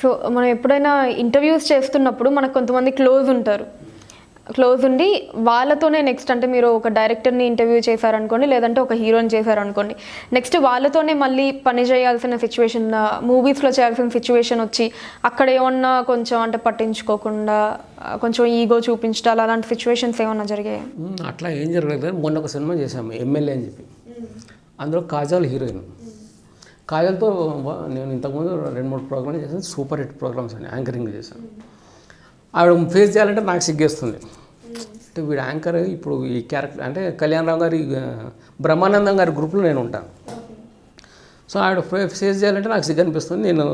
So మనం ఎప్పుడైనా interviews చేస్తున్నప్పుడు మనకు కొంతమంది క్లోజ్ ఉండి వాళ్ళతోనే నెక్స్ట్, అంటే మీరు ఒక డైరెక్టర్ని ఇంటర్వ్యూ చేశారనుకోండి, లేదంటే ఒక హీరోని చేశారనుకోండి, నెక్స్ట్ వాళ్ళతోనే మళ్ళీ పని చేయాల్సిన సిచ్యువేషన్, మూవీస్లో చేయాల్సిన సిచ్యువేషన్ వచ్చి అక్కడ ఏమన్నా కొంచెం అంటే పట్టించుకోకుండా కొంచెం ఈగో చూపించడాలు అలాంటి సిచ్యువేషన్స్ ఏమన్నా జరిగాయి? అట్లా ఏం జరగలేదు. మొన్న ఒక సినిమా చేశాము ఎమ్మెల్యే అని చెప్పి, అందులో కాజల్ హీరోయిన్. కాజల్తో నేను ఇంతకుముందు 2-3 ప్రోగ్రామ్స్ చేశాను, సూపర్ హిట్ ప్రోగ్రామ్స్ అని యాంకరింగ్ చేశాను. ఆవిడ ఫేస్ చేయాలంటే నాకు సిగ్గేస్తుంది. అంటే వీడు యాంకర్, ఇప్పుడు ఈ క్యారెక్టర్ అంటే కళ్యాణరావు గారి బ్రహ్మానందం గారి గ్రూప్లో నేను ఉంటాను. సో ఆవిడ ఫేస్ చేయాలంటే నాకు సిగ్గు అనిపిస్తుంది. నేను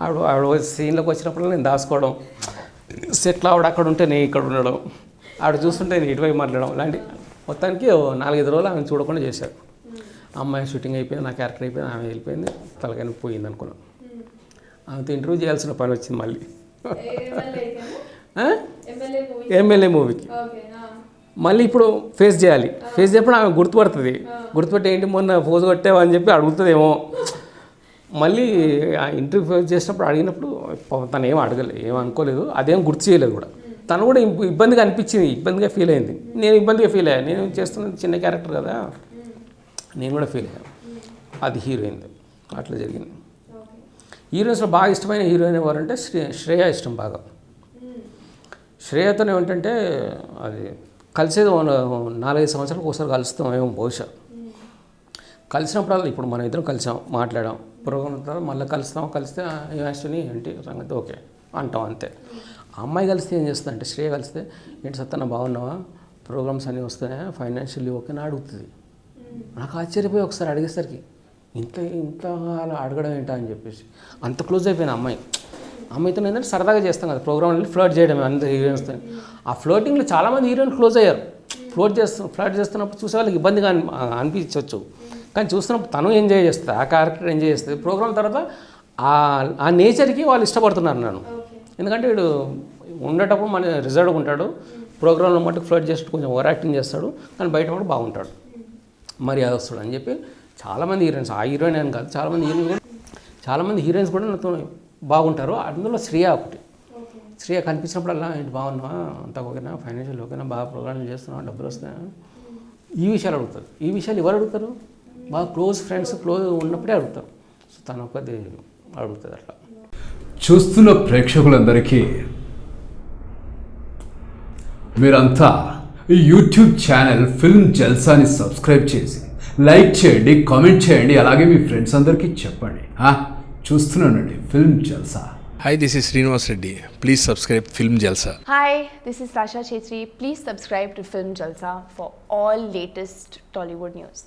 ఆవిడ సీన్లోకి వచ్చినప్పుడు నేను దాచుకోవడం, సెటిల్ ఆవిడ అక్కడ ఉంటే నేను ఇక్కడ ఉండడం, ఆవిడ చూస్తుంటే నేను ఇటువైపు మాట్లాడడం, ఇలాంటి మొత్తానికి 4-5 రోజులు ఆమెను చూడకుండా చేశారు. అమ్మాయి షూటింగ్ అయిపోయింది, నా క్యారెక్టర్ అయిపోయింది, ఆమె వెళ్ళిపోయింది, తలకని పోయింది అనుకున్నాను. ఆమెతో ఇంటర్వ్యూ చేయాల్సిన పని వచ్చింది మళ్ళీ ఎమ్మెల్యే మూవీకి. మళ్ళీ ఇప్పుడు ఫేస్ చేయాలి. ఫేస్ చేయప్పుడు ఆమె గుర్తుపడుతుంది. గుర్తుపెట్టి ఏంటి మొన్న పోజు కొట్టావా అని చెప్పి అడుగుతుందేమో. మళ్ళీ ఆ ఇంటర్వ్యూ ఫేస్ చేసినప్పుడు అడిగినప్పుడు తను ఏం అడగలేదు, ఏం అనుకోలేదు, అదేం గుర్తు చేయలేదు కూడా. తను కూడా ఇబ్బందిగా అనిపించింది, ఇబ్బందిగా ఫీల్ అయింది. నేను ఇబ్బందిగా ఫీల్ అయ్యాను, నేను చేస్తున్నది చిన్న క్యారెక్టర్ కదా, నేను కూడా ఫీల్ అయ్యాను. అది హీరోయిన్, అట్లా జరిగింది. హీరోయిన్స్లో బాగా ఇష్టమైన హీరోయిన్ ఎవరంటే శ్రేయ ఇష్టం బాగా. శ్రేయతో ఏమిటంటే అది కలిసేది 4-5 సంవత్సరాలకు ఒకసారి కలుస్తాం ఏమో బహుశా. కలిసినప్పుడు ఇప్పుడు మనం ఇద్దరం కలిసాం, మాట్లాడాం, ప్రోగ్రామ్ తర్వాత మళ్ళీ కలిస్తే ఏమేస్తుంది ఏంటి సంగతి ఓకే అంటాం అంతే. ఆ అమ్మాయి కలిస్తే ఏం చేస్తుందంటే, శ్రేయ కలిస్తే ఏంటి సత్తన్న బాగున్నావా, ప్రోగ్రామ్స్ అన్నీ వస్తాయా, ఫైనాన్షియల్లీ ఓకేనా అడుగుతుంది. నాకు ఆశ్చర్యపోయి ఒకసారి అడిగేసరికి ఇంత అలా అడగడం ఏంటా అని చెప్పేసి అంత క్లోజ్ అయిపోయిన అమ్మాయితో ఏంటంటే సరదాగా చేస్తాం కదా ప్రోగ్రామ్, ఫ్లర్ట్ చేయడమే అంత హీరోయిన్స్తో. ఆ ఫ్లోటింగ్లో చాలామంది హీరోయిన్ క్లోజ్ అయ్యారు. ఫ్లర్ట్ చేస్తున్నప్పుడు చూసే వాళ్ళకి ఇబ్బందిగా అనిపించవచ్చు, కానీ చూస్తున్నప్పుడు తను ఎంజాయ్ చేస్తుంది, ఆ క్యారెక్టర్ ఎంజాయ్ చేస్తుంది. ప్రోగ్రామ్ తర్వాత ఆ నేచర్కి వాళ్ళు ఇష్టపడుతున్నారు నన్ను. ఎందుకంటే వీడు ఉండేటప్పుడు మన రిజర్వ్గా ఉంటాడు, ప్రోగ్రాంలో మటుకు ఫ్లర్ట్ చేస్తూ కొంచెం ఓవర్ యాక్టింగ్ చేస్తాడు, కానీ బయట కూడా బాగుంటాడు, మర్యాద వస్తాడు అని చెప్పి చాలామంది హీరోయిన్స్, ఆ హీరోయిన్ అని కాదు చాలామంది హీరోయిన్స్ కూడా నాతో బాగుంటారు. అందులో శ్రేయ ఒకటి. శ్రేయ కనిపించినప్పుడల్లా ఏంటి బాగున్నావా, అంత ఓకేనా, ఫైనాన్షియల్ ఓకేనా, బాగా ప్రోగ్రామ్ చేస్తున్నావా, డబ్బులు వస్తున్నాయా, ఈ విషయాలు అడుగుతారు. ఈ విషయాలు ఎవరు అడుగుతారు? బాగా క్లోజ్ ఫ్రెండ్స్, క్లోజ్ ఉన్నప్పుడే అడుగుతారు. సో తను ఒకటి అడుగుతుంది అట్లా. చూస్తున్న ప్రేక్షకులందరికీ మీరంతా ఈ యూట్యూబ్ ఛానల్ ఫిల్మ్ జల్సాని సబ్స్క్రైబ్ చేసి లైక్ చేయండి, కామెంట్ చేయండి, అలాగే మీ ఫ్రెండ్స్ అందరికీ చెప్పండి. చూస్తున్నానండి film Jalsa. Hi, this is Srinivas Reddy. Please subscribe Film Jalsa. Hi, this is Sasha Chetri. Please subscribe to Film Jalsa for all latest Tollywood news.